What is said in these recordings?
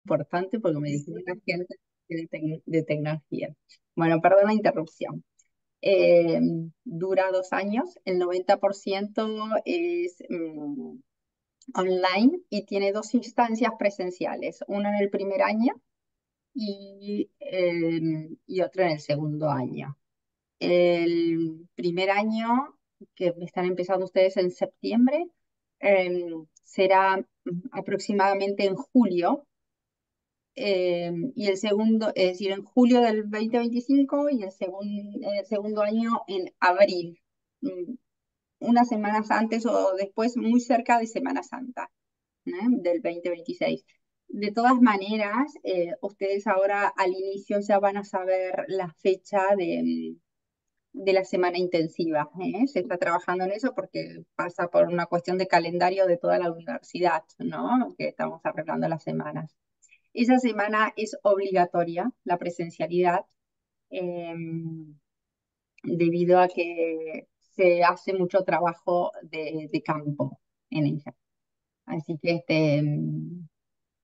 importante porque me dice la gente de tecnología. Bueno, perdón la interrupción. Eh, Dura 2 años, el 90% es online y tiene dos instancias presenciales, una en el primer año y otra en el segundo año. El primer año, que están empezando ustedes en septiembre, será aproximadamente en julio, y el segundo, es decir, en julio del 2025 y el segundo año en abril, mm, unas semanas antes o después, muy cerca de Semana Santa, del 2026. De todas maneras, ustedes ahora al inicio ya van a saber la fecha de la semana intensiva, ¿eh? Se está trabajando en eso porque pasa por una cuestión de calendario de toda la universidad, ¿no? Que estamos arreglando las semanas. Esa semana es obligatoria la presencialidad, eh, debido a que se hace mucho trabajo de campo en ella. Así que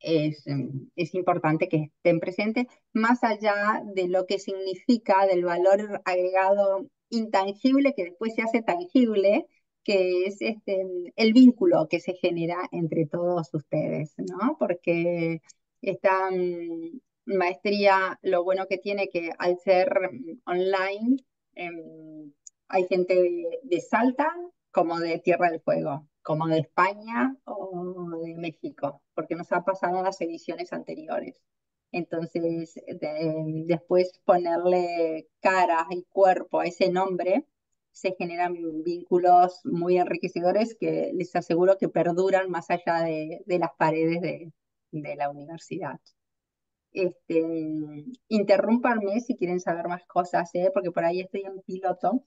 es importante que estén presentes, más allá de lo que significa, del valor agregado intangible que después se hace tangible, que es el vínculo que se genera entre todos ustedes, ¿no? Porque esta maestría, lo bueno que tiene que al ser online, hay gente de Salta como de Tierra del Fuego, como de España o de México, porque nos ha pasado en las ediciones anteriores. Entonces, después ponerle cara y cuerpo a ese nombre, se generan vínculos muy enriquecedores que les aseguro que perduran más allá de las paredes de la universidad. Este, Interrúmpanme si quieren saber más cosas, ¿eh? Porque por ahí estoy en piloto.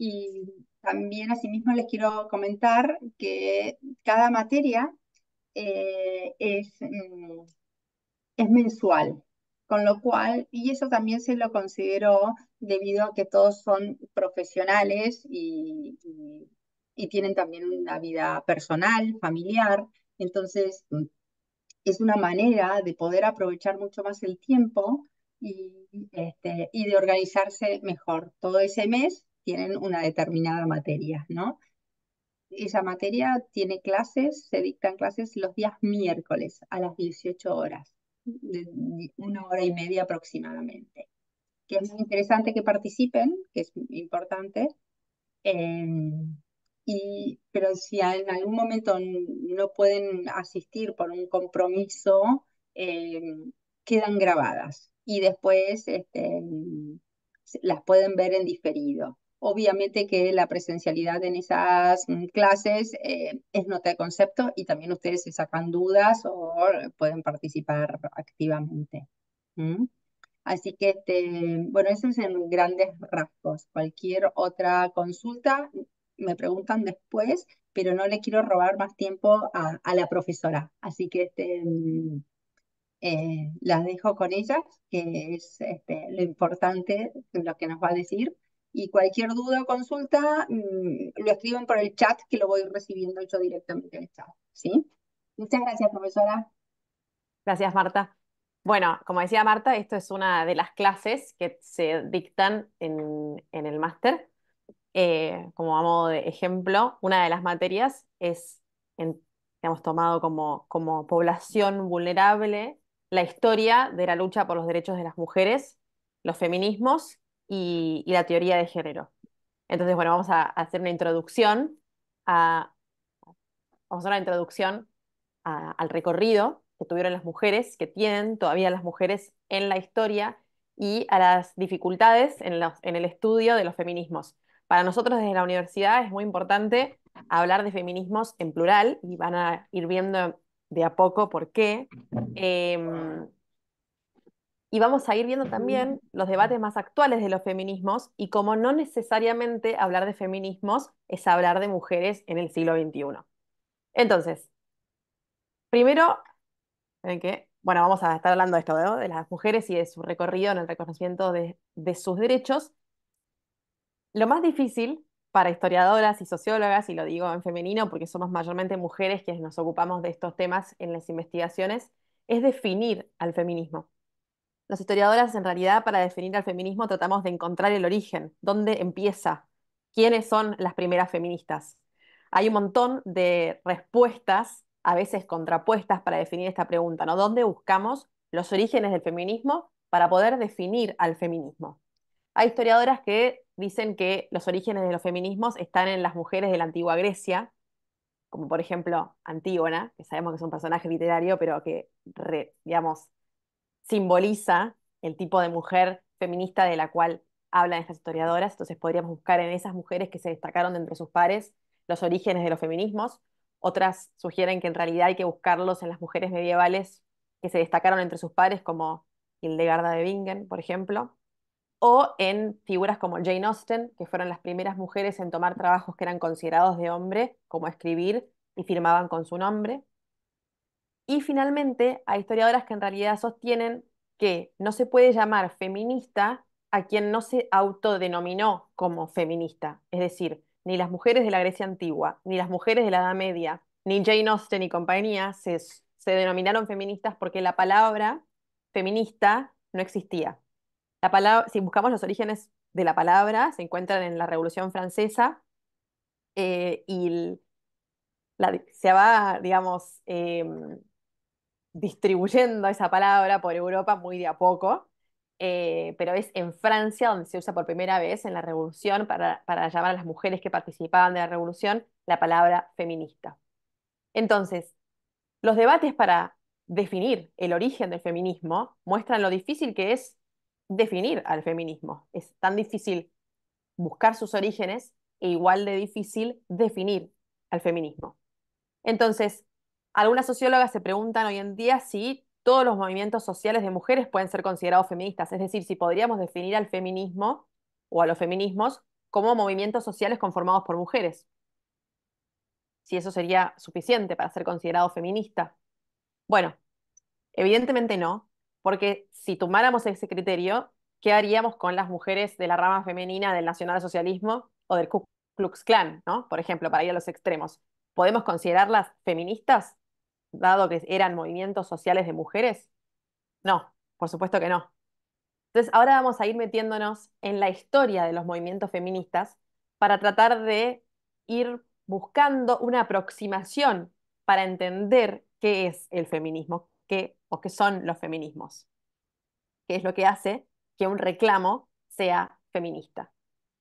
Y también asimismo les quiero comentar que cada materia es mensual, con lo cual, y eso también se lo considero debido a que todos son profesionales y tienen también una vida personal, familiar. Entonces, es una manera de poder aprovechar mucho más el tiempo y de organizarse mejor. Todo ese mes tienen una determinada materia, ¿no? Esa materia tiene clases, se dictan clases los días miércoles a las 18 horas, de 1 hora y media aproximadamente. Que es muy interesante que participen, que es importante, eh, pero si en algún momento no pueden asistir por un compromiso, eh, quedan grabadas y después las pueden ver en diferido. Obviamente que la presencialidad en esas clases es nota de concepto y también ustedes se sacan dudas o pueden participar activamente. ¿Mm? Así que, bueno, eso es en grandes rasgos. Cualquier otra consulta me preguntan después, pero no le quiero robar más tiempo a la profesora. Así que las dejo con ellas, que es lo importante, lo que nos va a decir. Y cualquier duda o consulta, lo escriben por el chat, que lo voy recibiendo yo directamente en el chat. ¿Sí? Muchas gracias, profesora. Gracias, Marta. Bueno, como decía Marta, esto es una de las clases que se dictan en el máster. Como a modo de ejemplo, una de las materias es, hemos tomado como población vulnerable la historia de la lucha por los derechos de las mujeres, los feminismos y la teoría de género. Entonces, bueno, vamos a hacer una introducción a, vamos a hacer una introducción al recorrido que tuvieron las mujeres, que tienen todavía las mujeres en la historia y a las dificultades en el estudio de los feminismos. Para nosotros desde la universidad es muy importante hablar de feminismos en plural y van a ir viendo de a poco por qué. Y vamos a ir viendo también los debates más actuales de los feminismos y cómo no necesariamente hablar de feminismos es hablar de mujeres en el siglo XXI. Entonces, primero en que, bueno, vamos a estar hablando de esto, ¿no? De las mujeres y de su recorrido en el reconocimiento de sus derechos. Lo más difícil para historiadoras y sociólogas, y lo digo en femenino porque somos mayormente mujeres quienes nos ocupamos de estos temas en las investigaciones, es definir al feminismo. Las historiadoras, en realidad, para definir al feminismo tratamos de encontrar el origen, dónde empieza, quiénes son las primeras feministas. Hay un montón de respuestas, a veces contrapuestas, para definir esta pregunta, ¿no? ¿Dónde buscamos los orígenes del feminismo para poder definir al feminismo? Hay historiadoras que dicen que los orígenes de los feminismos están en las mujeres de la antigua Grecia, como por ejemplo Antígona, que sabemos que es un personaje literario, pero que, digamos, simboliza el tipo de mujer feminista de la cual hablan estas historiadoras. Entonces podríamos buscar en esas mujeres que se destacaron de entre sus pares los orígenes de los feminismos. Otras sugieren que en realidad hay que buscarlos en las mujeres medievales que se destacaron entre sus pares, como Hildegarda de Bingen, por ejemplo, o en figuras como Jane Austen, que fueron las primeras mujeres en tomar trabajos que eran considerados de hombre, como escribir, y firmaban con su nombre. Y finalmente, hay historiadoras que en realidad sostienen que no se puede llamar feminista a quien no se autodenominó como feminista. Es decir, ni las mujeres de la Grecia antigua, ni las mujeres de la Edad Media, ni Jane Austen y compañía se denominaron feministas porque la palabra feminista no existía. La palabra, si buscamos los orígenes de la palabra, se encuentran en la Revolución Francesa, y se va, digamos, distribuyendo esa palabra por Europa muy de a poco, pero es en Francia donde se usa por primera vez en la Revolución para llamar a las mujeres que participaban de la Revolución la palabra feminista. Entonces, los debates para definir el origen del feminismo muestran lo difícil que es definir al feminismo. Es tan difícil buscar sus orígenes e igual de difícil definir al feminismo. Entonces, algunas sociólogas se preguntan hoy en día si todos los movimientos sociales de mujeres pueden ser considerados feministas, es decir, si podríamos definir al feminismo o a los feminismos como movimientos sociales conformados por mujeres, si eso sería suficiente para ser considerado feminista. Bueno, evidentemente no, porque si tomáramos ese criterio, ¿qué haríamos con las mujeres de la rama femenina del nacionalsocialismo o del Ku Klux Klan, ¿no? Por ejemplo, para ir a los extremos. ¿Podemos considerarlas feministas, dado que eran movimientos sociales de mujeres? No, por supuesto que no. Entonces, ahora vamos a ir metiéndonos en la historia de los movimientos feministas para tratar de ir buscando una aproximación para entender qué es el feminismo, qué o qué son los feminismos, qué es lo que hace que un reclamo sea feminista.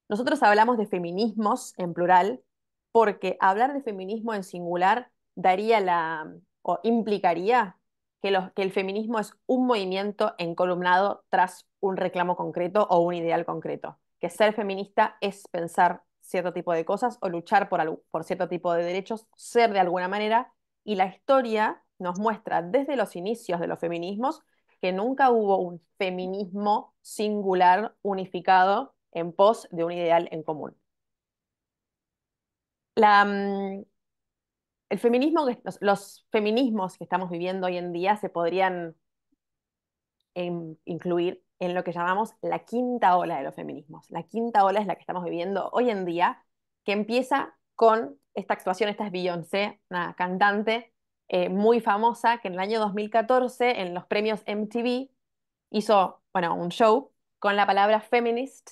Nosotros hablamos de feminismos en plural porque hablar de feminismo en singular daría o implicaría que el feminismo es un movimiento encolumnado tras un reclamo concreto o un ideal concreto. Que ser feminista es pensar cierto tipo de cosas o luchar por cierto tipo de derechos, ser de alguna manera, y la historia nos muestra desde los inicios de los feminismos que nunca hubo un feminismo singular, unificado, en pos de un ideal en común. La, mm, el feminismo, los feminismos que estamos viviendo hoy en día se podrían incluir en lo que llamamos la quinta ola de los feminismos. La quinta ola es la que estamos viviendo hoy en día, que empieza con esta actuación. Esta es Beyoncé, una cantante muy famosa, que en el año 2014 en los premios MTV hizo, bueno, un show con la palabra feminist,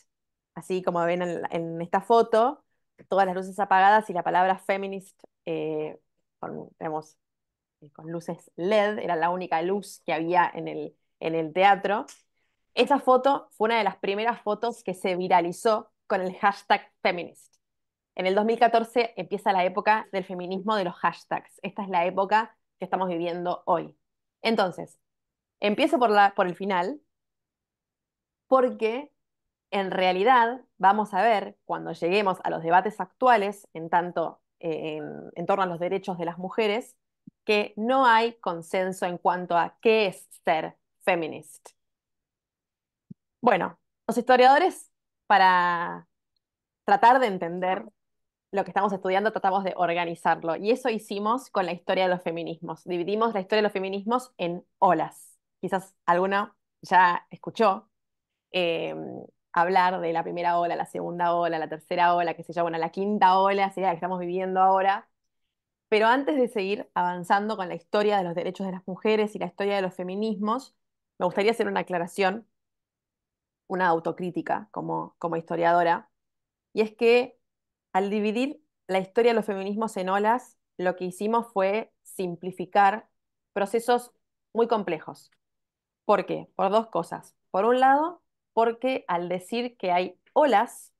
así como ven en esta foto, todas las luces apagadas y la palabra feminist, digamos, con luces LED, era la única luz que había en el teatro. Esa foto fue una de las primeras fotos que se viralizó con el hashtag feminist. En el 2014 empieza la época del feminismo de los hashtags. Esta es la época que estamos viviendo hoy. Entonces, empiezo por el final, porque en realidad vamos a ver, cuando lleguemos a los debates actuales, en tanto en torno a los derechos de las mujeres, que no hay consenso en cuanto a qué es ser feminist. Bueno, los historiadores, para tratar de entender lo que estamos estudiando, tratamos de organizarlo. Y eso hicimos con la historia de los feminismos. Dividimos la historia de los feminismos en olas. Quizás alguno ya escuchó eh, hablar de la primera ola, la segunda ola, la tercera ola, qué sé yo, bueno, la quinta ola sería la que estamos viviendo ahora. Pero antes de seguir avanzando con la historia de los derechos de las mujeres y la historia de los feminismos, me gustaría hacer una aclaración, una autocrítica como historiadora, y es que al dividir la historia de los feminismos en olas, lo que hicimos fue simplificar procesos muy complejos. ¿Por qué? Por dos cosas. Por un lado, porque al decir que hay olas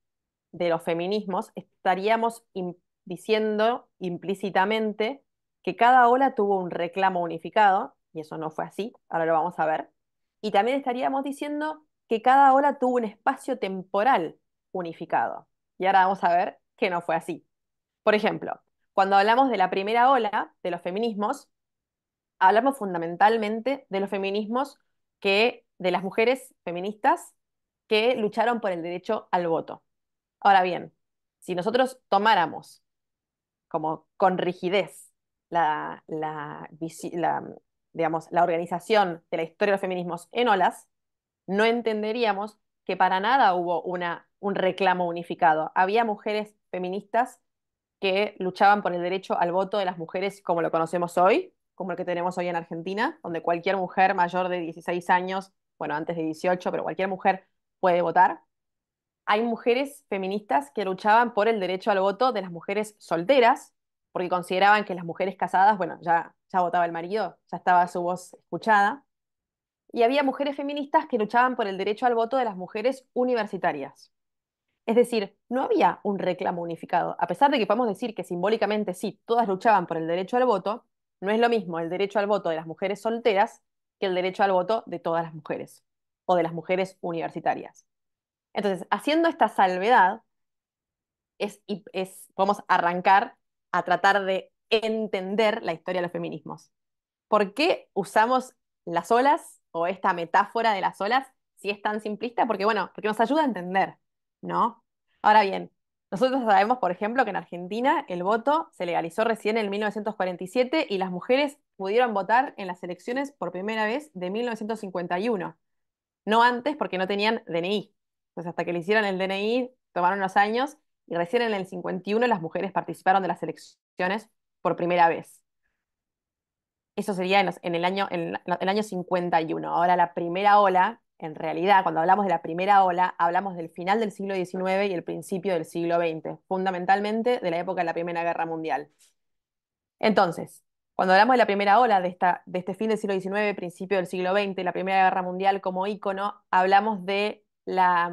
de los feminismos, estaríamos diciendo implícitamente que cada ola tuvo un reclamo unificado, y eso no fue así, ahora lo vamos a ver. Y también estaríamos diciendo que cada ola tuvo un espacio temporal unificado. Y ahora vamos a ver que no fue así. Por ejemplo, cuando hablamos de la primera ola de los feminismos, hablamos fundamentalmente de los feminismos de las mujeres feministas que lucharon por el derecho al voto. Ahora bien, si nosotros tomáramos como con rigidez digamos, la organización de la historia de los feminismos en olas, no entenderíamos que para nada hubo un reclamo unificado. Había mujeres feministas que luchaban por el derecho al voto de las mujeres como lo conocemos hoy, como el que tenemos hoy en Argentina, donde cualquier mujer mayor de 16 años, bueno, antes de 18, pero cualquier mujer puede votar. Hay mujeres feministas que luchaban por el derecho al voto de las mujeres solteras, porque consideraban que las mujeres casadas, bueno, ya votaba el marido, ya estaba su voz escuchada. Y había mujeres feministas que luchaban por el derecho al voto de las mujeres universitarias. Es decir, no había un reclamo unificado. A pesar de que podemos decir que simbólicamente sí, todas luchaban por el derecho al voto, no es lo mismo el derecho al voto de las mujeres solteras que el derecho al voto de todas las mujeres o de las mujeres universitarias. Entonces, haciendo esta salvedad, podemos arrancar a tratar de entender la historia de los feminismos. ¿Por qué usamos las olas o esta metáfora de las olas si es tan simplista? Porque, bueno, porque nos ayuda a entender, ¿no? Ahora bien, nosotros sabemos, por ejemplo, que en Argentina el voto se legalizó recién en 1947 y las mujeres pudieron votar en las elecciones por primera vez de 1951. No antes porque no tenían DNI. Entonces, hasta que le hicieron el DNI, tomaron unos años y recién en el 51 las mujeres participaron de las elecciones por primera vez. Eso sería el año 51. Ahora, la primera ola, en realidad, cuando hablamos de la primera ola, hablamos del final del siglo XIX y el principio del siglo XX, fundamentalmente de la época de la Primera Guerra Mundial. Entonces, cuando hablamos de la primera ola de este fin del siglo XIX, principio del siglo XX, la Primera Guerra Mundial como ícono, hablamos de la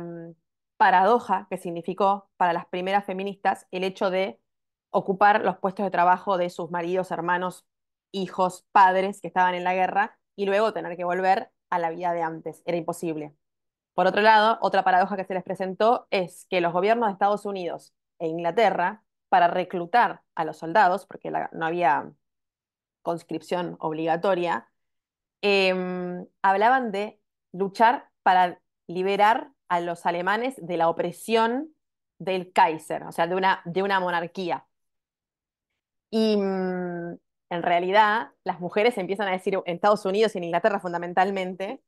paradoja que significó para las primeras feministas el hecho de ocupar los puestos de trabajo de sus maridos, hermanos, hijos, padres que estaban en la guerra y luego tener que volver a la vida de antes. Era imposible. Por otro lado, otra paradoja que se les presentó es que los gobiernos de Estados Unidos e Inglaterra, para reclutar a los soldados, porque no había conscripción obligatoria, hablaban de luchar para liberar a los alemanes de la opresión del Kaiser, o sea, de una monarquía. Y en realidad, las mujeres empiezan a decir en Estados Unidos y en Inglaterra fundamentalmente,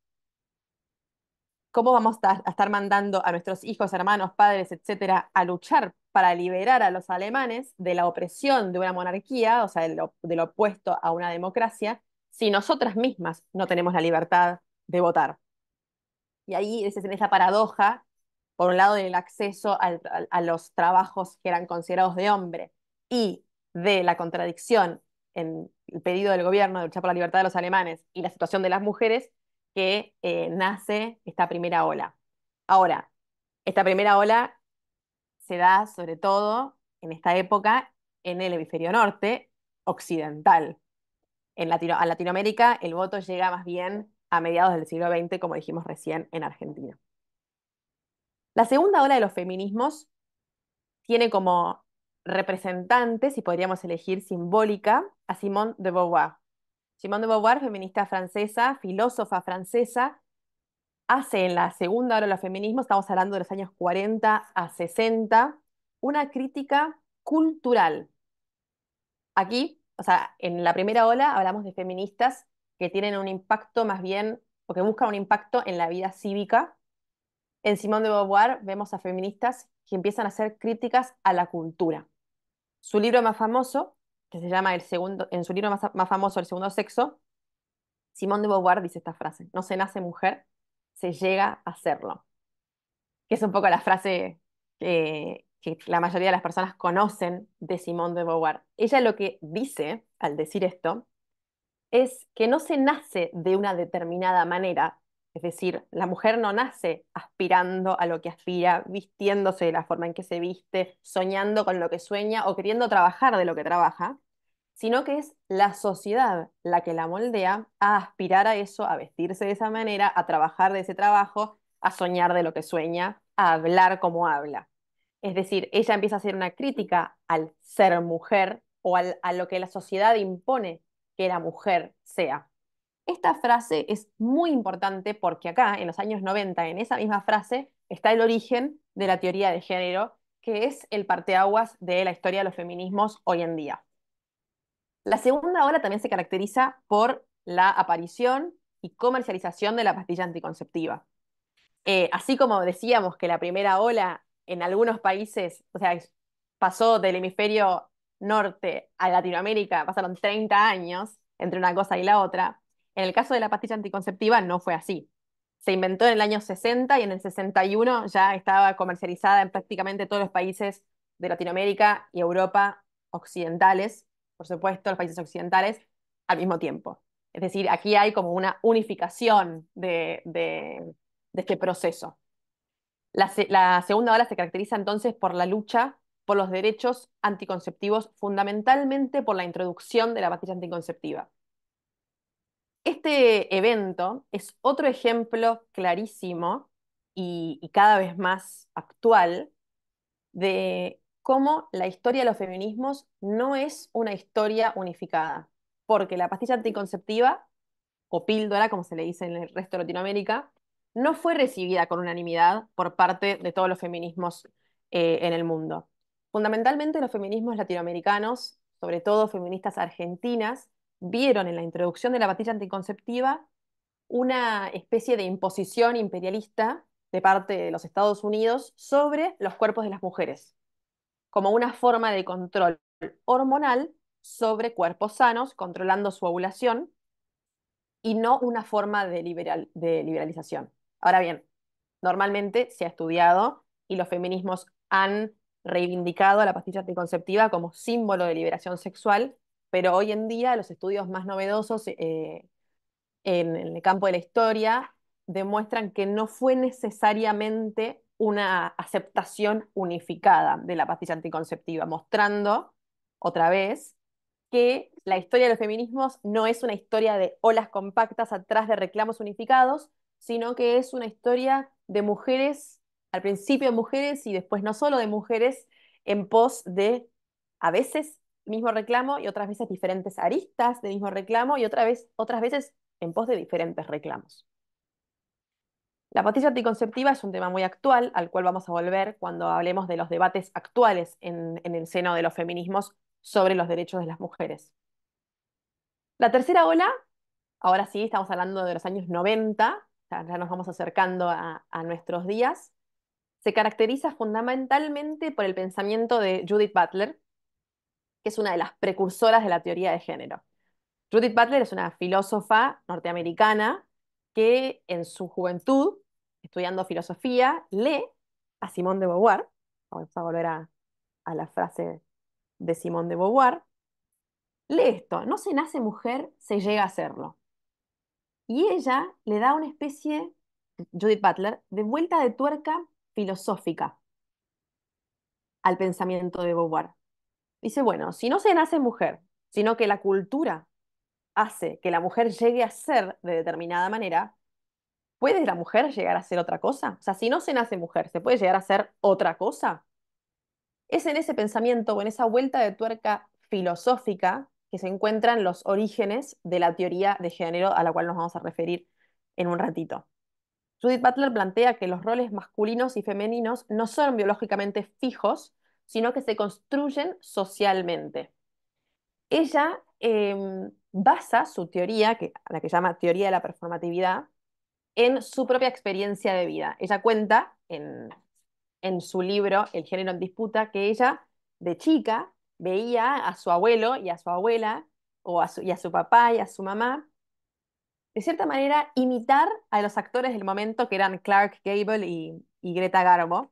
¿cómo vamos a estar mandando a nuestros hijos, hermanos, padres, etcétera, a luchar para liberar a los alemanes de la opresión de una monarquía, o sea, de lo opuesto a una democracia, si nosotras mismas no tenemos la libertad de votar? Y ahí es en esa paradoja, por un lado, del acceso a los trabajos que eran considerados de hombre y de la contradicción en el pedido del gobierno de luchar por la libertad de los alemanes y la situación de las mujeres, que nace esta primera ola. Ahora, esta primera ola se da sobre todo en esta época en el hemisferio norte occidental. A Latinoamérica el voto llega más bien a mediados del siglo XX, como dijimos recién, en Argentina. La segunda ola de los feminismos tiene como representante, si podríamos elegir simbólica, a Simone de Beauvoir. Simone de Beauvoir, feminista francesa, filósofa francesa, hace en la segunda ola de los feminismos, estamos hablando de los años 40 a 60, una crítica cultural. Aquí, o sea, en la primera ola hablamos de feministas que tienen un impacto más bien, o que buscan un impacto en la vida cívica. En Simone de Beauvoir vemos a feministas que empiezan a hacer críticas a la cultura. Su libro más famoso, que se llama en su libro más famoso, El segundo sexo, Simone de Beauvoir dice esta frase: no se nace mujer, se llega a serlo. Que es un poco la frase que la mayoría de las personas conocen de Simone de Beauvoir. Ella lo que dice al decir esto es que no se nace de una determinada manera, es decir, la mujer no nace aspirando a lo que aspira, vistiéndose de la forma en que se viste, soñando con lo que sueña o queriendo trabajar de lo que trabaja, sino que es la sociedad la que la moldea a aspirar a eso, a vestirse de esa manera, a trabajar de ese trabajo, a soñar de lo que sueña, a hablar como habla. Es decir, ella empieza a hacer una crítica al ser mujer o a lo que la sociedad impone que la mujer sea. Esta frase es muy importante porque acá, en los años 90, en esa misma frase, está el origen de la teoría de género, que es el parteaguas de la historia de los feminismos hoy en día. La segunda ola también se caracteriza por la aparición y comercialización de la pastilla anticonceptiva. Así como decíamos que la primera ola en algunos países, o sea, pasó del hemisferio norte a Latinoamérica, pasaron 30 años entre una cosa y la otra, en el caso de la pastilla anticonceptiva no fue así. Se inventó en el año 60 y en el 61 ya estaba comercializada en prácticamente todos los países de Latinoamérica y Europa occidentales, por supuesto, los países occidentales, al mismo tiempo. Es decir, aquí hay como una unificación de este proceso. La segunda ola se caracteriza entonces por la lucha por los derechos anticonceptivos, fundamentalmente por la introducción de la pastilla anticonceptiva. Este evento es otro ejemplo clarísimo y cada vez más actual de cómo la historia de los feminismos no es una historia unificada, porque la pastilla anticonceptiva o píldora, como se le dice en el resto de Latinoamérica, no fue recibida con unanimidad por parte de todos los feminismos en el mundo. Fundamentalmente los feminismos latinoamericanos, sobre todo feministas argentinas, vieron en la introducción de la pastilla anticonceptiva una especie de imposición imperialista de parte de los Estados Unidos sobre los cuerpos de las mujeres, como una forma de control hormonal sobre cuerpos sanos, controlando su ovulación y no una forma de liberalización. Ahora bien, normalmente se ha estudiado y los feminismos han reivindicado a la pastilla anticonceptiva como símbolo de liberación sexual, pero hoy en día los estudios más novedosos en el campo de la historia demuestran que no fue necesariamente una aceptación unificada de la pastilla anticonceptiva, mostrando otra vez que la historia de los feminismos no es una historia de olas compactas atrás de reclamos unificados, sino que es una historia de mujeres, al principio de mujeres y después no solo de mujeres, en pos de a veces mismo reclamo y otras veces diferentes aristas del mismo reclamo y otras veces en pos de diferentes reclamos. La pastilla anticonceptiva es un tema muy actual, al cual vamos a volver cuando hablemos de los debates actuales en el seno de los feminismos sobre los derechos de las mujeres. La tercera ola, ahora sí, estamos hablando de los años 90, ya nos vamos acercando a nuestros días, se caracteriza fundamentalmente por el pensamiento de Judith Butler, que es una de las precursoras de la teoría de género. Judith Butler es una filósofa norteamericana que en su juventud, estudiando filosofía, lee a Simone de Beauvoir. Vamos a volver a la frase de Simone de Beauvoir. Lee esto: no se nace mujer, se llega a serlo. Y ella le da una especie, Judith Butler, de vuelta de tuerca filosófica al pensamiento de Beauvoir. Dice, bueno, si no se nace mujer, sino que la cultura hace que la mujer llegue a ser de determinada manera, ¿puede la mujer llegar a ser otra cosa? O sea, si no se nace mujer, ¿se puede llegar a ser otra cosa? Es en ese pensamiento o en esa vuelta de tuerca filosófica que se encuentran los orígenes de la teoría de género a la cual nos vamos a referir en un ratito. Judith Butler plantea que los roles masculinos y femeninos no son biológicamente fijos, sino que se construyen socialmente. Ella basa su teoría, a la que llama teoría de la performatividad, en su propia experiencia de vida. Ella cuenta en su libro El género en disputa que ella, de chica, veía a su abuelo y a su abuela, y a su papá y a su mamá, de cierta manera imitar a los actores del momento que eran Clark Gable y Greta Garbo,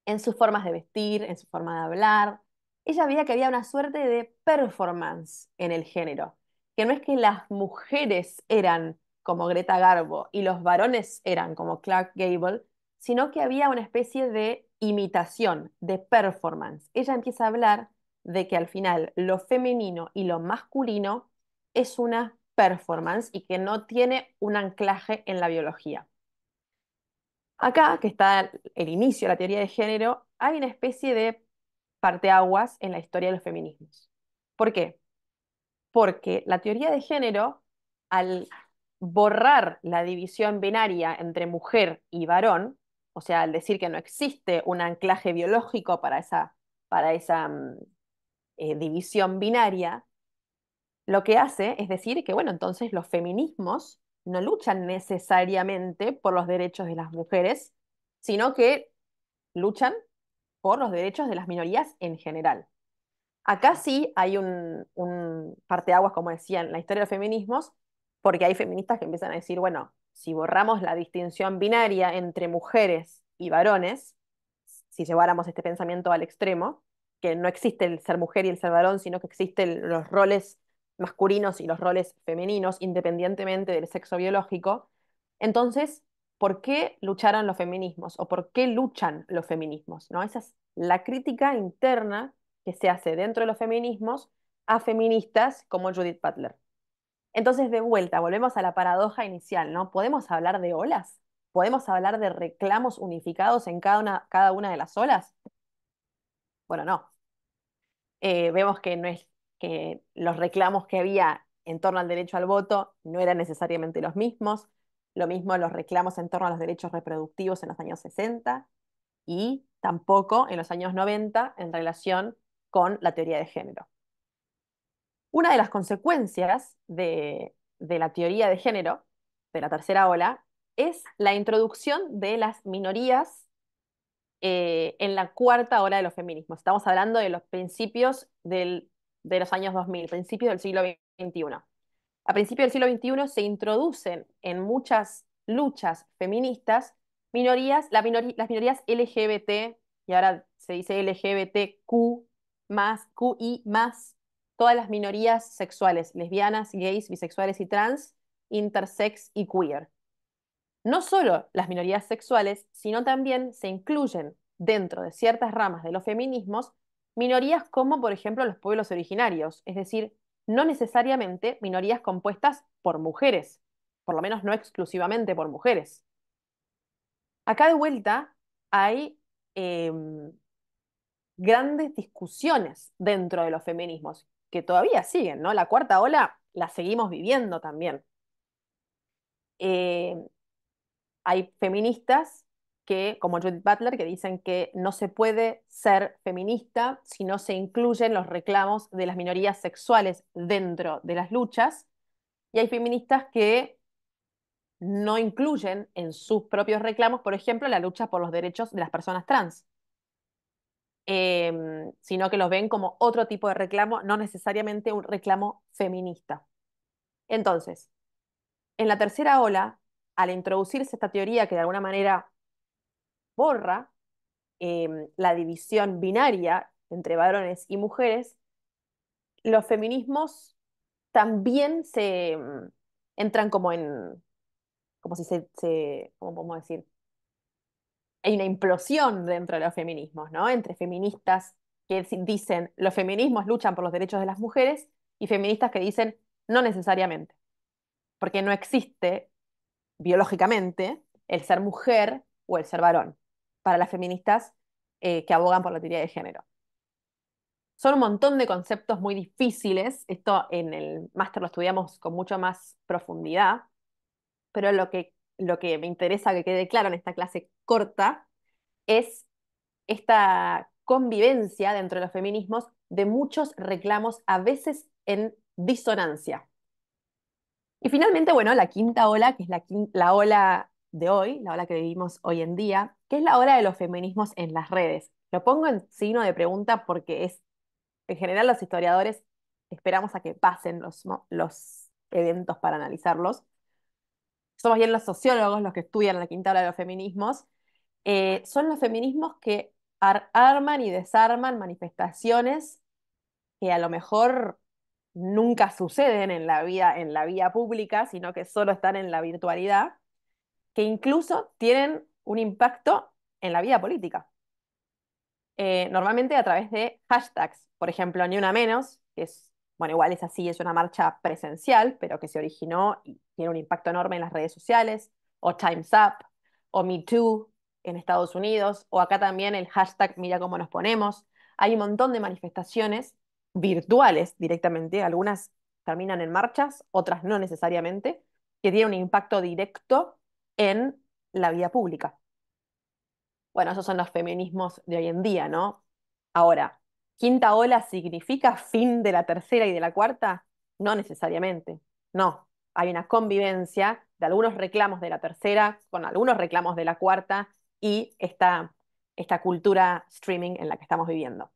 en sus formas de vestir, en su forma de hablar. Ella veía que había una suerte de performance en el género, que no es que las mujeres eran como Greta Garbo y los varones eran como Clark Gable, sino que había una especie de imitación, de performance. Ella empieza a hablar de que al final lo femenino y lo masculino es una performance y que no tiene un anclaje en la biología. Acá, que está el inicio de la teoría de género, hay una especie de parteaguas en la historia de los feminismos. ¿Por qué? Porque la teoría de género, al borrar la división binaria entre mujer y varón, o sea, al decir que no existe un anclaje biológico para esa división binaria, lo que hace es decir que, bueno, entonces los feminismos no luchan necesariamente por los derechos de las mujeres, sino que luchan por los derechos de las minorías en general. Acá sí hay un parteaguas, como decía, en la historia de los feminismos, porque hay feministas que empiezan a decir, bueno, si borramos la distinción binaria entre mujeres y varones, si lleváramos este pensamiento al extremo, que no existe el ser mujer y el ser varón, sino que existen los roles masculinos y los roles femeninos, independientemente del sexo biológico, entonces, ¿por qué lucharon los feminismos? ¿O por qué luchan los feminismos? ¿No? Esa es la crítica interna que se hace dentro de los feminismos a feministas como Judith Butler. Entonces, de vuelta, volvemos a la paradoja inicial, ¿no? ¿Podemos hablar de olas? ¿Podemos hablar de reclamos unificados en cada una de las olas? Bueno, no. Vemos que no es que los reclamos que había en torno al derecho al voto no eran necesariamente los mismos. Lo mismo los reclamos en torno a los derechos reproductivos en los años 60 y tampoco en los años 90 en relación con la teoría de género. Una de las consecuencias de la teoría de género, de la tercera ola, es la introducción de las minorías en la cuarta ola de los feminismos. Estamos hablando de los principios de los años 2000, principios del siglo XXI. A principios del siglo XXI se introducen en muchas luchas feministas las minorías LGBT, y ahora se dice LGBTQ más, QI más, todas las minorías sexuales, lesbianas, gays, bisexuales y trans, intersex y queer. No solo las minorías sexuales, sino también se incluyen dentro de ciertas ramas de los feminismos minorías como, por ejemplo, los pueblos originarios, es decir, no necesariamente minorías compuestas por mujeres, por lo menos no exclusivamente por mujeres. Acá de vuelta hay grandes discusiones dentro de los feminismos, que todavía siguen, ¿no? La cuarta ola la seguimos viviendo también. Eh, Hay feministas que, como Judith Butler, que dicen que no se puede ser feminista si no se incluyen los reclamos de las minorías sexuales dentro de las luchas. Y hay feministas que no incluyen en sus propios reclamos, por ejemplo, la lucha por los derechos de las personas trans, sino que los ven como otro tipo de reclamo, no necesariamente un reclamo feminista. Entonces, en la tercera ola, al introducirse esta teoría que de alguna manera borra la división binaria entre varones y mujeres, los feminismos también entran como en, como si ¿cómo podemos decir? Hay una implosión dentro de los feminismos, ¿no? Entre feministas que dicen los feminismos luchan por los derechos de las mujeres y feministas que dicen no necesariamente, porque no existe biológicamente el ser mujer o el ser varón para las feministas que abogan por la teoría de género. Son un montón de conceptos muy difíciles. Esto en el máster lo estudiamos con mucho más profundidad, pero lo que me interesa que quede claro en esta clase corta es esta convivencia dentro de los feminismos de muchos reclamos, a veces en disonancia. Y finalmente, bueno, la quinta ola, que es la ola de hoy, la ola que vivimos hoy en día, que es la ola de los feminismos en las redes. Lo pongo en signo de pregunta porque es en general los historiadores esperamos a que pasen los eventos para analizarlos. Somos bien los sociólogos los que estudian la quinta ola de los feminismos. Son los feminismos que arman y desarman manifestaciones que a lo mejor nunca suceden en la vía pública, sino que solo están en la virtualidad, que incluso tienen un impacto en la vida política. Normalmente a través de hashtags, por ejemplo, Ni Una Menos, que es, bueno, igual es así, es una marcha presencial, pero que se originó y tiene un impacto enorme en las redes sociales, o Time's Up, o Me Too en Estados Unidos, o acá también el hashtag Mira cómo nos ponemos. Hay un montón de manifestaciones virtuales directamente, algunas terminan en marchas, otras no necesariamente, que tienen un impacto directo en la vida pública. Bueno, esos son los feminismos de hoy en día, ¿no? Ahora, ¿quinta ola significa fin de la tercera y de la cuarta? No necesariamente, no. Hay una convivencia de algunos reclamos de la tercera con algunos reclamos de la cuarta y esta cultura streaming en la que estamos viviendo.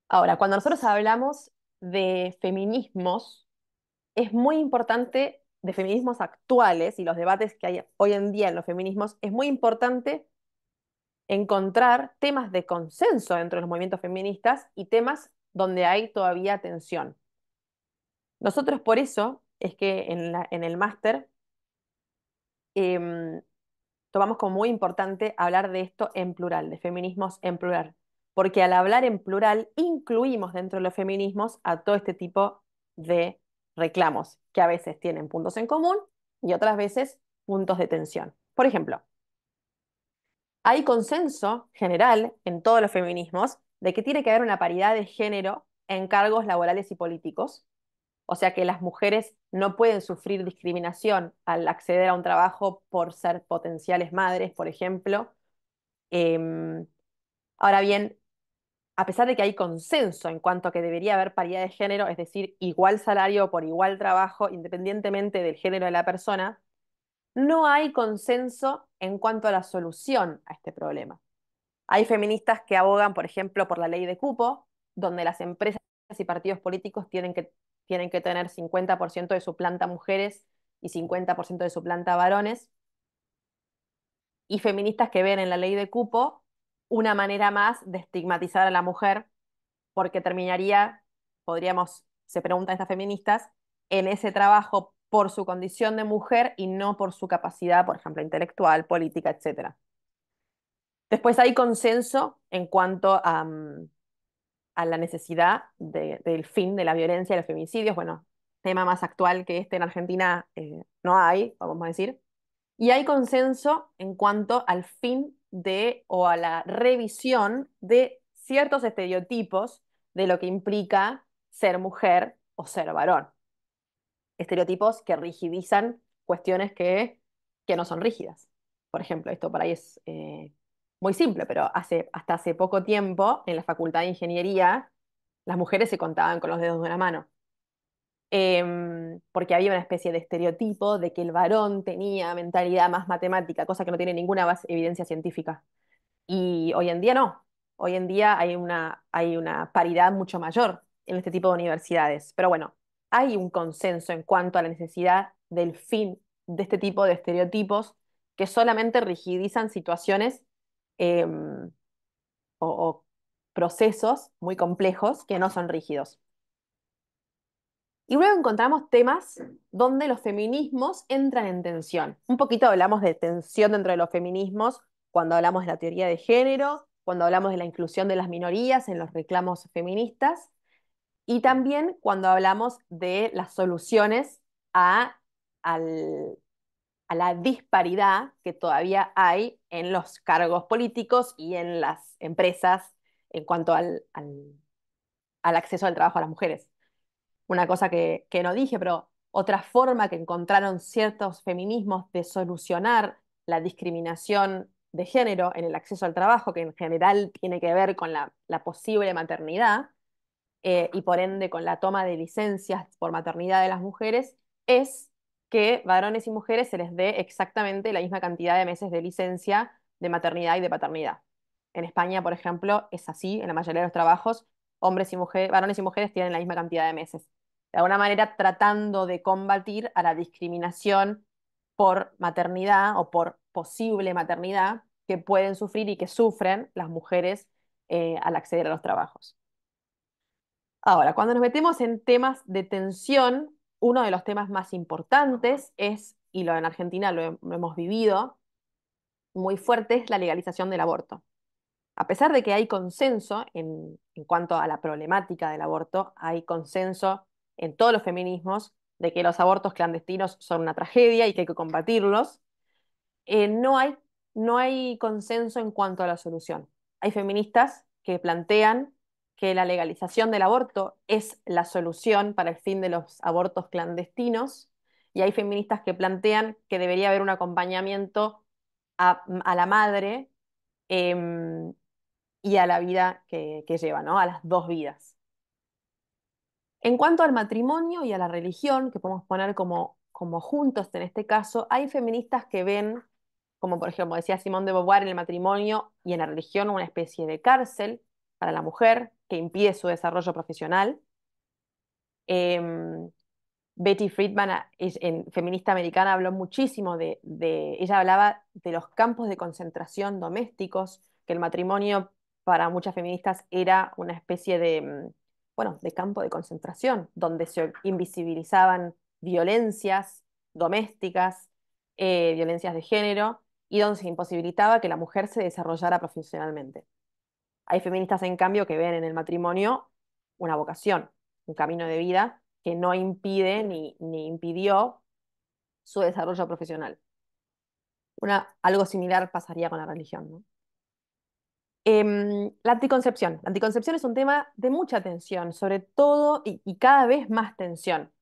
Ahora, cuando nosotros hablamos de feminismos, es muy importante, de feminismos actuales y los debates que hay hoy en día en los feminismos, es muy importante encontrar temas de consenso dentro de los movimientos feministas y temas donde hay todavía tensión. Nosotros por eso es que en el máster em, tomamos como muy importante hablar de esto en plural, de feminismos en plural, porque al hablar en plural incluimos dentro de los feminismos a todo este tipo de reclamos, que a veces tienen puntos en común y otras veces puntos de tensión. Por ejemplo, hay consenso general en todos los feminismos de que tiene que haber una paridad de género en cargos laborales y políticos, o sea que las mujeres no pueden sufrir discriminación al acceder a un trabajo por ser potenciales madres, por ejemplo. Eh, Ahora bien, a pesar de que hay consenso en cuanto a que debería haber paridad de género, es decir, igual salario por igual trabajo, independientemente del género de la persona, no hay consenso en cuanto a la solución a este problema. Hay feministas que abogan, por ejemplo, por la ley de cupo, donde las empresas y partidos políticos tienen que tener 50% de su planta mujeres y 50% de su planta varones, y feministas que ven en la ley de cupo una manera más de estigmatizar a la mujer, porque terminaría, se preguntan estas feministas, en ese trabajo por su condición de mujer y no por su capacidad, por ejemplo, intelectual, política, etcétera. Después hay consenso en cuanto a la necesidad del fin de la violencia y los feminicidios. Bueno, tema más actual que este en Argentina no hay, vamos a decir. Y hay consenso en cuanto al fin de o a la revisión de ciertos estereotipos de lo que implica ser mujer o ser varón. Estereotipos que rigidizan cuestiones que no son rígidas. Por ejemplo, esto por ahí es muy simple, pero hasta hace poco tiempo en la Facultad de Ingeniería las mujeres se contaban con los dedos de una mano. Porque había una especie de estereotipo de que el varón tenía mentalidad más matemática, cosa que no tiene ninguna evidencia científica. Y hoy en día no. Hoy en día hay una paridad mucho mayor en este tipo de universidades. Pero bueno, hay un consenso en cuanto a la necesidad del fin de este tipo de estereotipos que solamente rigidizan situaciones em, o procesos muy complejos que no son rígidos. Y luego encontramos temas donde los feminismos entran en tensión. Un poquito hablamos de tensión dentro de los feminismos cuando hablamos de la teoría de género, cuando hablamos de la inclusión de las minorías en los reclamos feministas y también cuando hablamos de las soluciones a, al- a la disparidad que todavía hay en los cargos políticos y en las empresas en cuanto al acceso al trabajo a las mujeres. Una cosa que no dije, pero otra forma que encontraron ciertos feminismos de solucionar la discriminación de género en el acceso al trabajo, que en general tiene que ver con la posible maternidad y por ende con la toma de licencias por maternidad de las mujeres, es que varones y mujeres se les dé exactamente la misma cantidad de meses de licencia de maternidad y de paternidad. En España, por ejemplo, es así, en la mayoría de los trabajos, hombres y mujeres, varones y mujeres tienen la misma cantidad de meses. De alguna manera tratando de combatir a la discriminación por maternidad o por posible maternidad que pueden sufrir y que sufren las mujeres al acceder a los trabajos. Ahora, cuando nos metemos en temas de tensión, uno de los temas más importantes es, y lo en Argentina lo hemos vivido muy fuerte, es la legalización del aborto. A pesar de que hay consenso en cuanto a la problemática del aborto, hay consenso en todos los feminismos de que los abortos clandestinos son una tragedia y que hay que combatirlos, no hay, no hay consenso en cuanto a la solución. Hay feministas que plantean que la legalización del aborto es la solución para el fin de los abortos clandestinos y hay feministas que plantean que debería haber un acompañamiento a la madre eh, y a la vida que lleva, ¿no? A las dos vidas. En cuanto al matrimonio y a la religión, que podemos poner como juntos en este caso, hay feministas que ven, como por ejemplo decía Simone de Beauvoir, en el matrimonio y en la religión una especie de cárcel para la mujer que impide su desarrollo profesional. Em, Betty Friedman, feminista americana, habló muchísimo ella hablaba de los campos de concentración domésticos, que el matrimonio para muchas feministas era una especie bueno, de campo de concentración, donde se invisibilizaban violencias domésticas, violencias de género, y donde se imposibilitaba que la mujer se desarrollara profesionalmente. Hay feministas, en cambio, que ven en el matrimonio una vocación, un camino de vida que no impide ni impidió su desarrollo profesional. Algo similar pasaría con la religión, ¿no? La anticoncepción. La anticoncepción es un tema de mucha tensión, sobre todo y cada vez más tensión.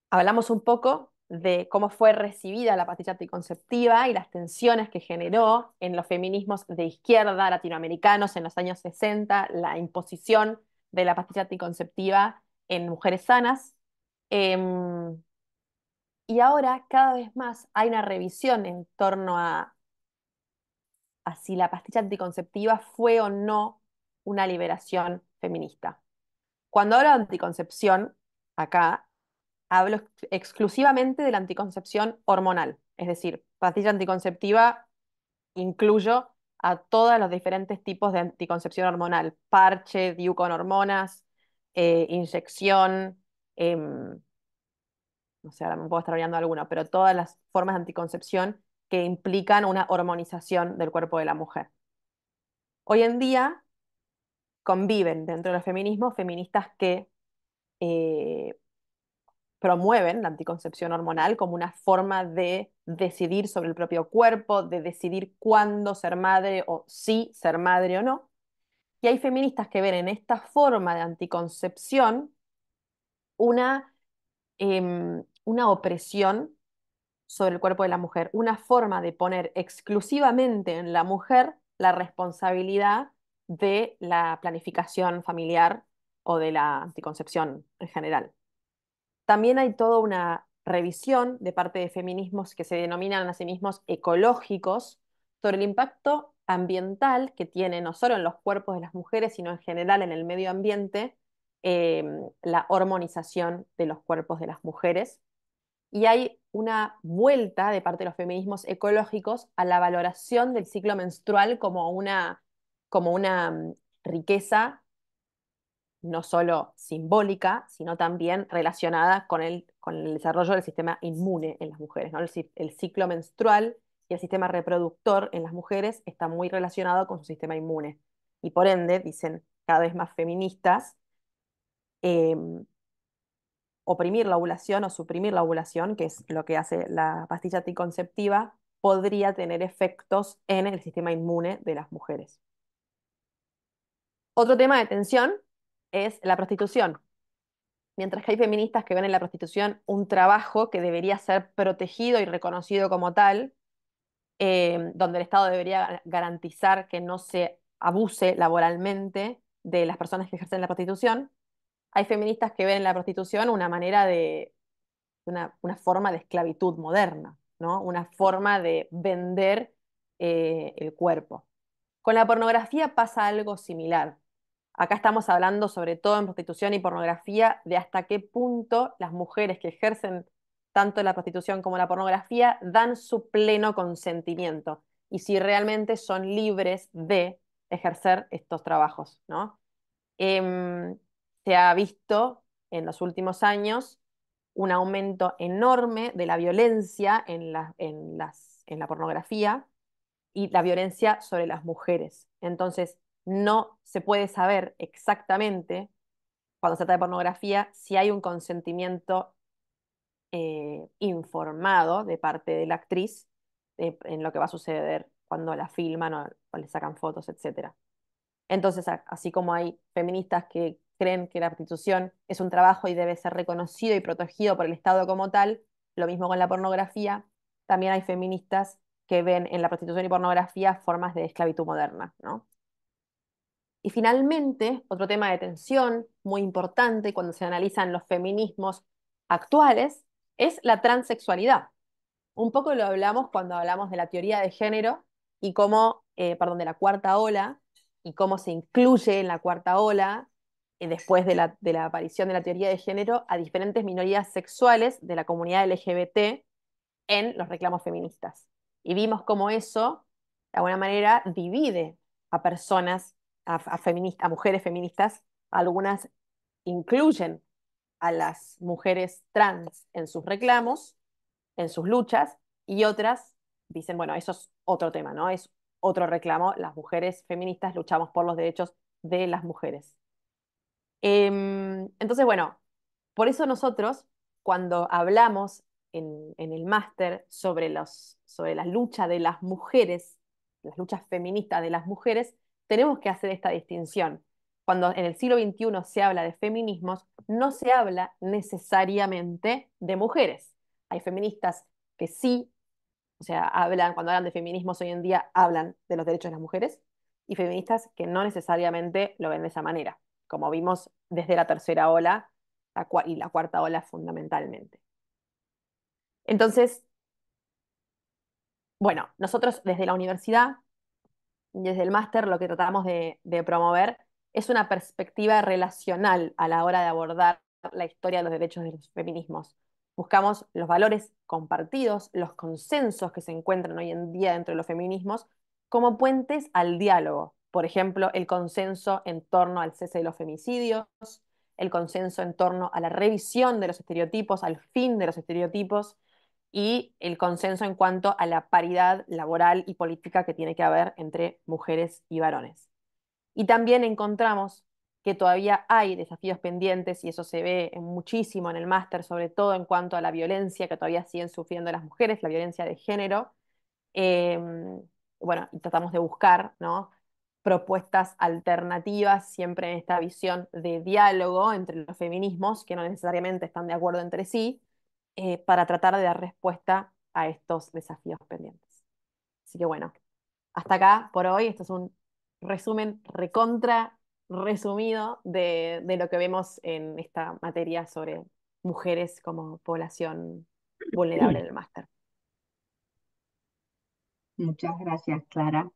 Hablamos un poco de cómo fue recibida la pastilla anticonceptiva y las tensiones que generó en los feminismos de izquierda latinoamericanos en los años 60, la imposición de la pastilla anticonceptiva en mujeres sanas. Em, y ahora cada vez más hay una revisión en torno a si la pastilla anticonceptiva fue o no una liberación feminista. Cuando hablo de anticoncepción, acá hablo exclusivamente de la anticoncepción hormonal, es decir, pastilla anticonceptiva incluyo a todos los diferentes tipos de anticoncepción hormonal, parche, DIU con hormonas, inyección, no sé, ahora me puedo estar olvidando alguno, pero todas las formas de anticoncepción que implican una hormonización del cuerpo de la mujer. Hoy en día conviven dentro del feminismo feministas que eh, promueven la anticoncepción hormonal como una forma de decidir sobre el propio cuerpo, de decidir cuándo ser madre o si ser madre o no. Y hay feministas que ven en esta forma de anticoncepción una, una opresión sobre el cuerpo de la mujer, una forma de poner exclusivamente en la mujer la responsabilidad de la planificación familiar o de la anticoncepción en general. También hay toda una revisión de parte de feminismos que se denominan a sí mismos ecológicos sobre el impacto ambiental que tiene no solo en los cuerpos de las mujeres, sino en general en el medio ambiente, eh, la hormonización de los cuerpos de las mujeres. Y hay una vuelta de parte de los feminismos ecológicos a la valoración del ciclo menstrual como una riqueza no solo simbólica, sino también relacionada con el desarrollo del sistema inmune en las mujeres, ¿no? El ciclo menstrual y el sistema reproductor en las mujeres está muy relacionado con su sistema inmune. Y por ende, dicen cada vez más feministas, eh, oprimir la ovulación o suprimir la ovulación, que es lo que hace la pastilla anticonceptiva, podría tener efectos en el sistema inmune de las mujeres. Otro tema de tensión es la prostitución. Mientras que hay feministas que ven en la prostitución un trabajo que debería ser protegido y reconocido como tal, donde el Estado debería garantizar que no se abuse laboralmente de las personas que ejercen la prostitución, hay feministas que ven en la prostitución una manera una forma de esclavitud moderna, ¿no? Una forma de vender el cuerpo. Con la pornografía pasa algo similar. Acá estamos hablando, sobre todo en prostitución y pornografía, de hasta qué punto las mujeres que ejercen tanto la prostitución como la pornografía dan su pleno consentimiento y si realmente son libres de ejercer estos trabajos, ¿no? Em, Se ha visto en los últimos años un aumento enorme de la violencia en la pornografía y la violencia sobre las mujeres. Entonces, no se puede saber exactamente, cuando se trata de pornografía, si hay un consentimiento informado de parte de la actriz en lo que va a suceder cuando la filman o le sacan fotos, etcétera. Entonces, así como hay feministas que creen que la prostitución es un trabajo y debe ser reconocido y protegido por el Estado como tal, lo mismo con la pornografía, también hay feministas que ven en la prostitución y pornografía formas de esclavitud moderna, ¿no? Y finalmente, otro tema de tensión muy importante cuando se analizan los feminismos actuales es la transexualidad. Un poco lo hablamos cuando hablamos de la teoría de género y cómo, perdón, de la cuarta ola y cómo se incluye en la cuarta ola, después de la aparición de la teoría de género, a diferentes minorías sexuales de la comunidad LGBT en los reclamos feministas. Y vimos cómo eso, de alguna manera, divide a personas, a mujeres feministas, algunas incluyen a las mujeres trans en sus reclamos, en sus luchas, y otras dicen, bueno, eso es otro tema, ¿no? Es otro reclamo. Las mujeres feministas luchamos por los derechos de las mujeres. Entonces, bueno, por eso nosotros, cuando hablamos en el máster sobre sobre la lucha de las mujeres, las luchas feministas de las mujeres, tenemos que hacer esta distinción. Cuando en el siglo XXI se habla de feminismos, no se habla necesariamente de mujeres. Hay feministas que sí, o sea, cuando hablan de feminismos hoy en día, hablan de los derechos de las mujeres, y feministas que no necesariamente lo ven de esa manera, como vimos desde la tercera ola y la cuarta ola fundamentalmente. Entonces, bueno, nosotros desde la universidad, desde el máster, lo que tratamos de promover es una perspectiva relacional a la hora de abordar la historia de los derechos de los feminismos. Buscamos los valores compartidos, los consensos que se encuentran hoy en día dentro de los feminismos como puentes al diálogo. Por ejemplo, el consenso en torno al cese de los femicidios, el consenso en torno a la revisión de los estereotipos, al fin de los estereotipos, y el consenso en cuanto a la paridad laboral y política que tiene que haber entre mujeres y varones. Y también encontramos que todavía hay desafíos pendientes y eso se ve muchísimo en el máster, sobre todo en cuanto a la violencia que todavía siguen sufriendo las mujeres, la violencia de género. Eh, bueno, y tratamos de buscar, ¿no?, propuestas alternativas, siempre en esta visión de diálogo entre los feminismos, que no necesariamente están de acuerdo entre sí, para tratar de dar respuesta a estos desafíos pendientes. Así que bueno, hasta acá por hoy. Esto es un resumen recontra resumido de lo que vemos en esta materia sobre mujeres como población vulnerable en el máster. Muchas gracias, Clara.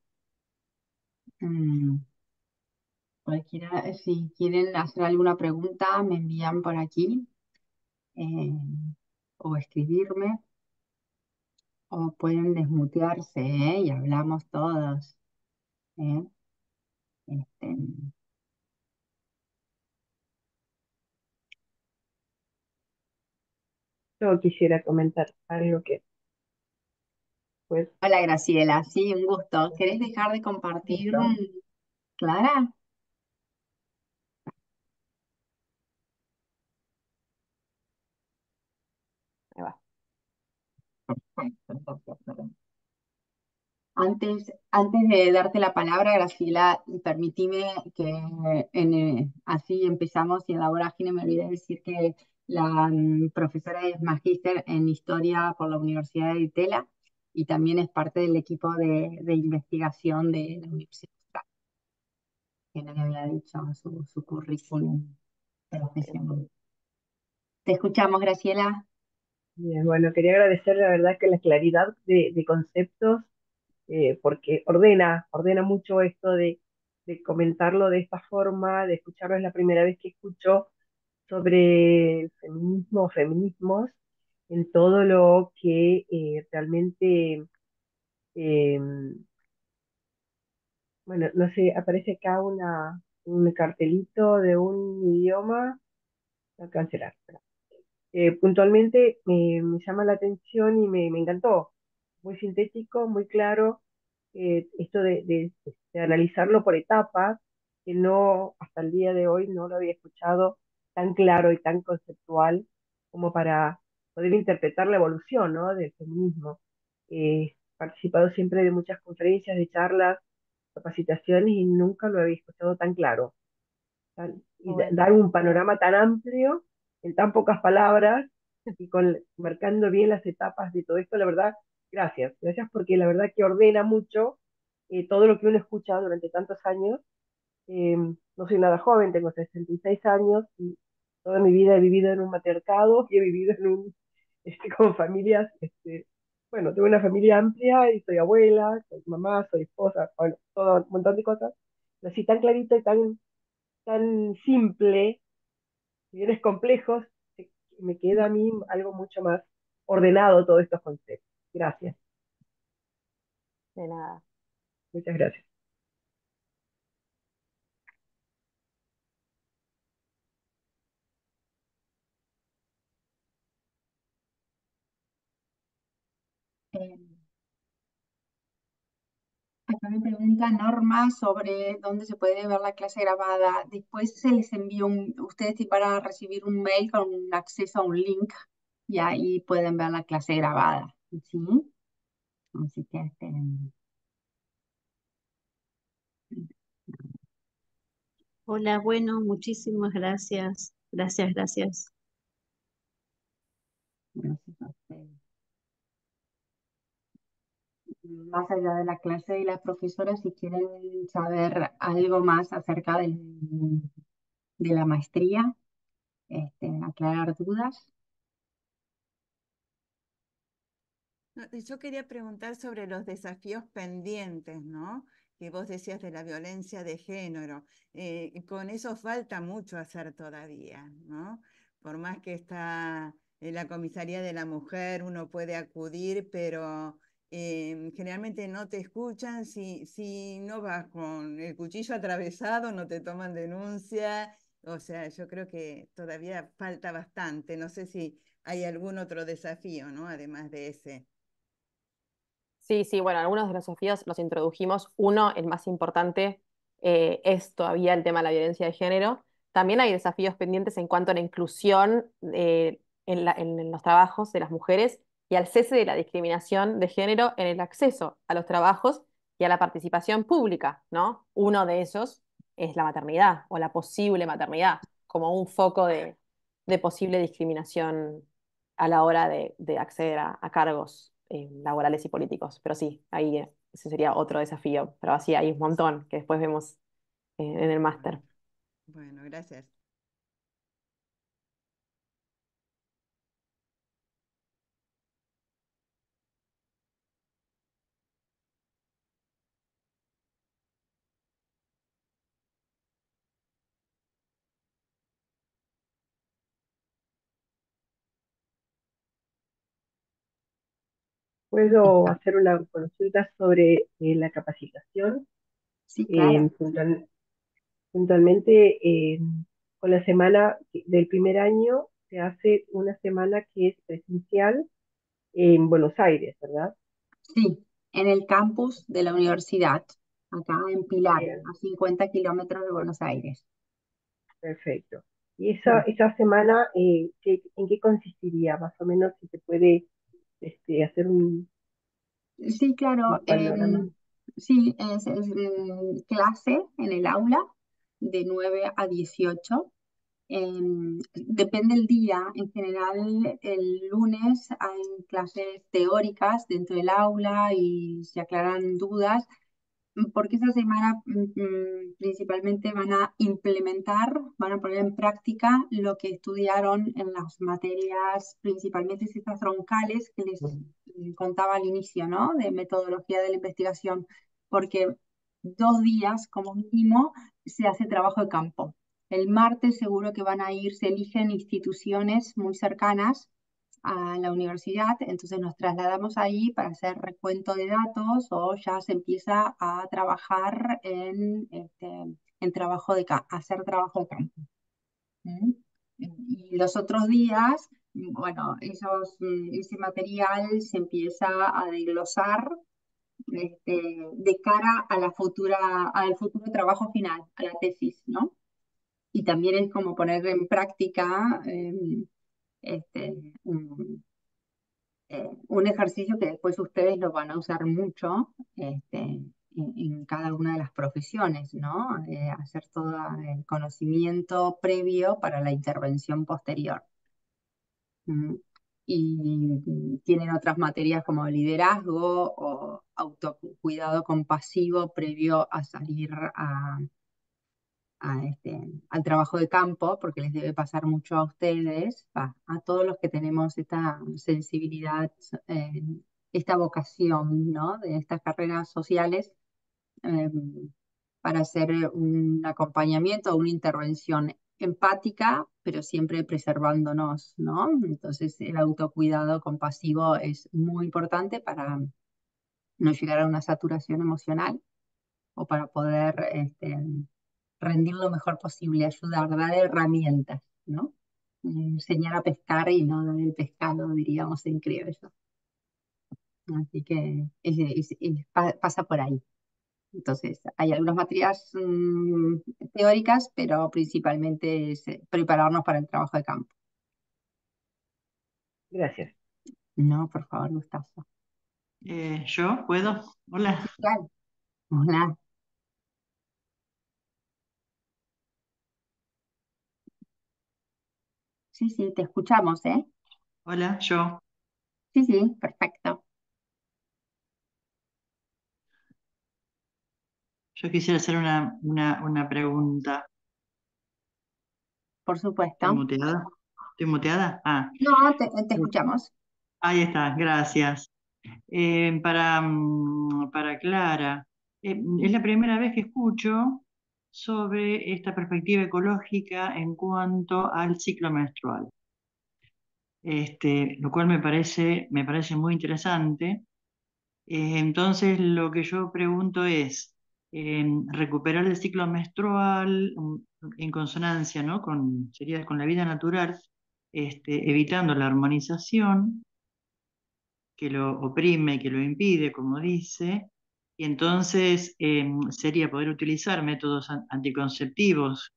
Mm, Cualquiera, si quieren hacer alguna pregunta, me envían por aquí eh, o escribirme o pueden desmutearse, y hablamos todos. ¿Eh? Este, Yo quisiera comentar algo que, pues, Hola, Graciela, sí, un gusto. ¿Querés dejar de compartir, justo, Clara? Ahí va. Perfecto, perfecto. Antes de darte la palabra, Graciela, permitime que así empezamos y en la vorágine me olvidé decir que la profesora es magíster en historia por la Universidad de Itela y también es parte del equipo de investigación de la Universidad, que no le había dicho su currículum profesional. Te escuchamos, Graciela. bien, bueno, quería agradecer la verdad que la claridad de conceptos porque ordena mucho esto de comentarlo de esta forma, de escucharlo. Es la primera vez que escucho sobre el feminismo o feminismos en todo lo que realmente, eh, bueno, no sé, aparece acá un cartelito de un idioma, a cancelar. Puntualmente me llama la atención y me encantó. Muy sintético, muy claro, esto de analizarlo por etapas, que no, hasta el día de hoy no lo había escuchado tan claro y tan conceptual como para poder interpretar la evolución, ¿no? Del feminismo. He participado siempre de muchas conferencias, de charlas, capacitaciones y nunca lo había escuchado tan claro y Bueno, dar un panorama tan amplio en tan pocas palabras y marcando bien las etapas de todo esto, la verdad, gracias porque la verdad que ordena mucho todo lo que uno escucha durante tantos años. No soy nada joven, tengo 66 años y toda mi vida he vivido en un matriarcado y he vivido con familias, bueno, tengo una familia amplia y soy abuela, soy mamá, soy esposa, bueno, todo un montón de cosas, pero así tan clarito y tan simple, si bien es complejo, me queda a mí algo mucho más ordenado todos estos conceptos. Gracias, de nada. muchas gracias. Eh, Acá me pregunta Norma sobre dónde se puede ver la clase grabada. Después se les envía ustedes van a recibir un mail con un acceso a un link y ahí pueden ver la clase grabada. ¿Sí? Así que Hola, bueno, muchísimas gracias. Gracias, gracias. gracias a ustedes. Más allá de la clase de la profesora, si quieren saber algo más acerca de la maestría, aclarar dudas. No, yo quería preguntar sobre los desafíos pendientes, ¿no? Que vos decías de la violencia de género. Con eso falta mucho hacer todavía, ¿no? Por más que está en la comisaría de la mujer, uno puede acudir, pero generalmente no te escuchan. Si no vas con el cuchillo atravesado, no te toman denuncia. O sea, yo creo que todavía falta bastante. No sé si hay algún otro desafío, ¿no? Además de ese. Sí, sí, bueno, algunos de los desafíos los introdujimos. Uno, el más importante, es todavía el tema de la violencia de género. También hay desafíos pendientes en cuanto a la inclusión en los trabajos de las mujeres y al cese de la discriminación de género en el acceso a los trabajos y a la participación pública, ¿no? Uno de ellos es la maternidad o la posible maternidad, como un foco de posible discriminación a la hora de acceder a cargos laborales y políticos. Pero sí, ahí ese sería otro desafío. Pero así hay un montón que después vemos en el máster. Bueno, bueno, gracias. Puedo hacer una consulta sobre la capacitación. Sí, Eh, claro. puntual- puntualmente, con la semana del primer año se hace una semana que es presencial en Buenos Aires, ¿verdad? Sí, en el campus de la universidad, acá en Pilar, Bien, a 50 kilómetros de Buenos Aires. perfecto. ¿Y Sí, esa semana en qué consistiría? Más o menos, si se puede hacer sí, un claro. panorama. Sí, clase en el aula de 9 a 18. Depende del día. En general, el lunes hay clases teóricas dentro del aula y se aclaran dudas. Porque esa semana principalmente van a implementar, van a poner en práctica lo que estudiaron en las materias, principalmente estas troncales, que les contaba al inicio, ¿no? De metodología de la investigación, porque 2 días como mínimo se hace trabajo de campo. El martes seguro que van a ir, se eligen instituciones muy cercanas a la universidad, entonces nos trasladamos ahí para hacer recuento de datos o ya se empieza a trabajar en hacer trabajo de campo. ¿Mm? Y los otros días, bueno, ese material se empieza a desglosar de cara a al futuro trabajo final, a la tesis, ¿no? Y también es como poner en práctica un, un ejercicio que después ustedes lo van a usar mucho en cada una de las profesiones, ¿no? Hacer todo el conocimiento previo para la intervención posterior. ¿Mm? Y tienen otras materias como liderazgo o autocuidado compasivo previo a salir al trabajo de campo, porque les debe pasar mucho a ustedes, a todos los que tenemos esta sensibilidad, eh, esta vocación, ¿no? De estas carreras sociales, eh, para hacer un acompañamiento, una intervención empática, pero siempre preservándonos, ¿no? Entonces el autocuidado compasivo es muy importante para no llegar a una saturación emocional o para poder rendir lo mejor posible, ayudar, dar herramientas, ¿no? Enseñar a pescar y no dar el pescado, diríamos en criollo. Así que pasa por ahí. Entonces, hay algunas materias teóricas, pero principalmente es prepararnos para el trabajo de campo. Gracias. No, por favor, Gustavo. ¿Yo puedo? Hola, Claro. Hola. Sí, sí, te escuchamos, ¿eh? hola, yo. Sí, sí, perfecto. Yo quisiera hacer una pregunta. Por ¿Estoy supuesto. muteada? ¿Estoy muteada? Ah, No, te escuchamos. ahí está, gracias. Para Clara, es la primera vez que escucho sobre esta perspectiva ecológica en cuanto al ciclo menstrual. Lo cual me parece muy interesante. Entonces, lo que yo pregunto es, recuperar el ciclo menstrual en consonancia, ¿no? Sería con la vida natural, evitando la hormonización que lo oprime, que lo impide, como dice, y entonces sería poder utilizar métodos anticonceptivos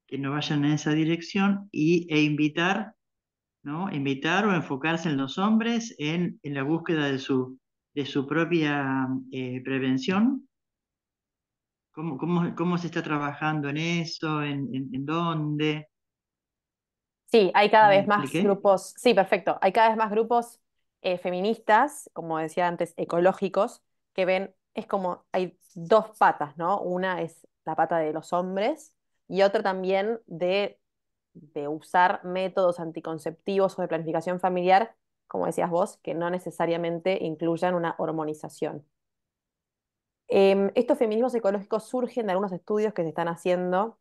que no vayan en esa dirección e invitar, ¿no? Invitar o enfocarse en los hombres en la búsqueda de su propia prevención. ¿Cómo se está trabajando en eso? ¿En dónde? Sí, hay cada ¿Me vez más expliqué? grupos, sí, perfecto, hay cada vez más grupos feministas, como decía antes, ecológicos, que ven, es como, hay dos patas, ¿no? Una es la pata de los hombres y otra también de usar métodos anticonceptivos o de planificación familiar, como decías vos, que no necesariamente incluyan una hormonización. Estos feminismos ecológicos surgen de algunos estudios que se están haciendo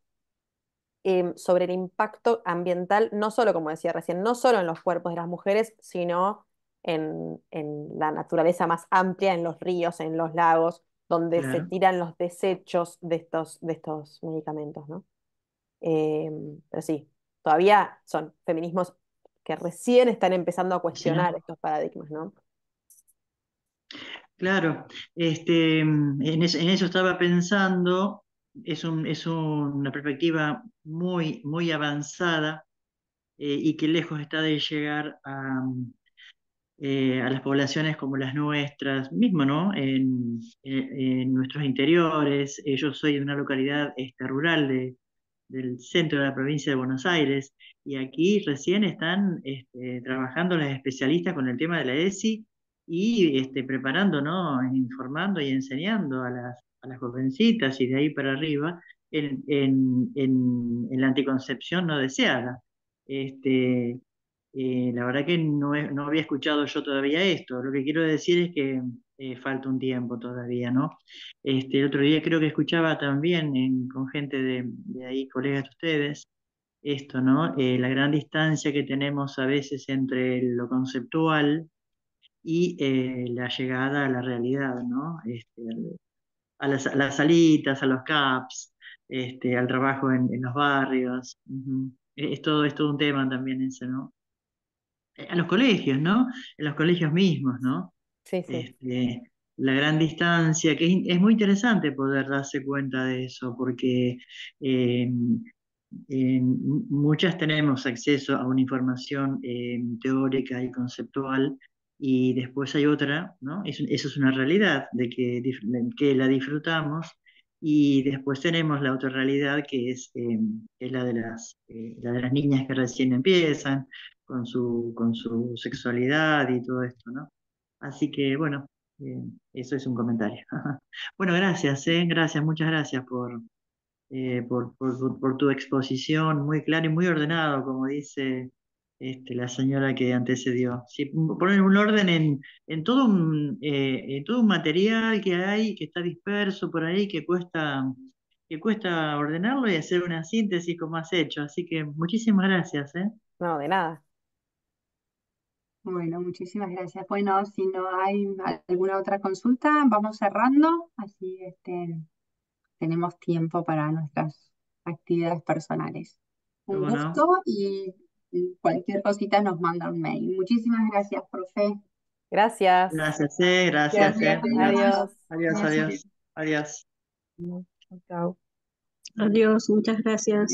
sobre el impacto ambiental, no solo, como decía recién, no solo en los cuerpos de las mujeres, sino en la naturaleza más amplia, en los ríos, en los lagos, donde se Claro. tiran los desechos de estos medicamentos, ¿no? Eh, pero sí, todavía son feminismos que recién están empezando a ¿Sí, no? cuestionar estos paradigmas, ¿no? Claro, en eso estaba pensando, es una perspectiva muy, muy avanzada, y que lejos está de llegar a las poblaciones como las nuestras, mismo, ¿no? En nuestros interiores. Yo soy de una localidad rural del centro de la provincia de Buenos Aires, y aquí recién están trabajando las especialistas con el tema de la ESI y preparando, ¿no? Informando y enseñando a las jovencitas y de ahí para arriba en la anticoncepción no deseada. La verdad que no había escuchado yo todavía esto. Lo que quiero decir es que falta un tiempo todavía, ¿no? El otro día creo que escuchaba también con gente de ahí, colegas de ustedes, esto, ¿no? La gran distancia que tenemos a veces entre lo conceptual y la llegada a la realidad, ¿no? A las salitas, a los CAPS, al trabajo en los barrios. Ujú. Es todo un tema también ese, ¿no? A los colegios, ¿no? En los colegios mismos, ¿no? Sí, sí. La gran distancia, que es muy interesante poder darse cuenta de eso, porque eh, muchas tenemos acceso a una información teórica y conceptual, y después hay otra, ¿no? Eso es una realidad, de que la disfrutamos, y después tenemos la otra realidad que es la de las niñas que recién empiezan con su sexualidad y todo esto, ¿no? Así que, bueno, eso es un comentario. Bueno, gracias, gracias, muchas gracias por tu exposición, muy claro y muy ordenado, como dice la señora que antecedió. Sí, poner un orden en todo un material que hay, que está disperso por ahí, que cuesta ordenarlo y hacer una síntesis como has hecho. Así que muchísimas gracias, ¿eh? No, de nada. Bueno, muchísimas gracias. Bueno, si no hay alguna otra consulta, vamos cerrando, así tenemos tiempo para nuestras actividades personales. Un ¿Cómo no? gusto y cualquier cosita nos manda un mail. Muchísimas gracias, profe. Gracias. Gracias, gracias, Gracias, adiós. Adiós. Adiós, adiós. adiós, adiós. Chao. Adiós, muchas gracias.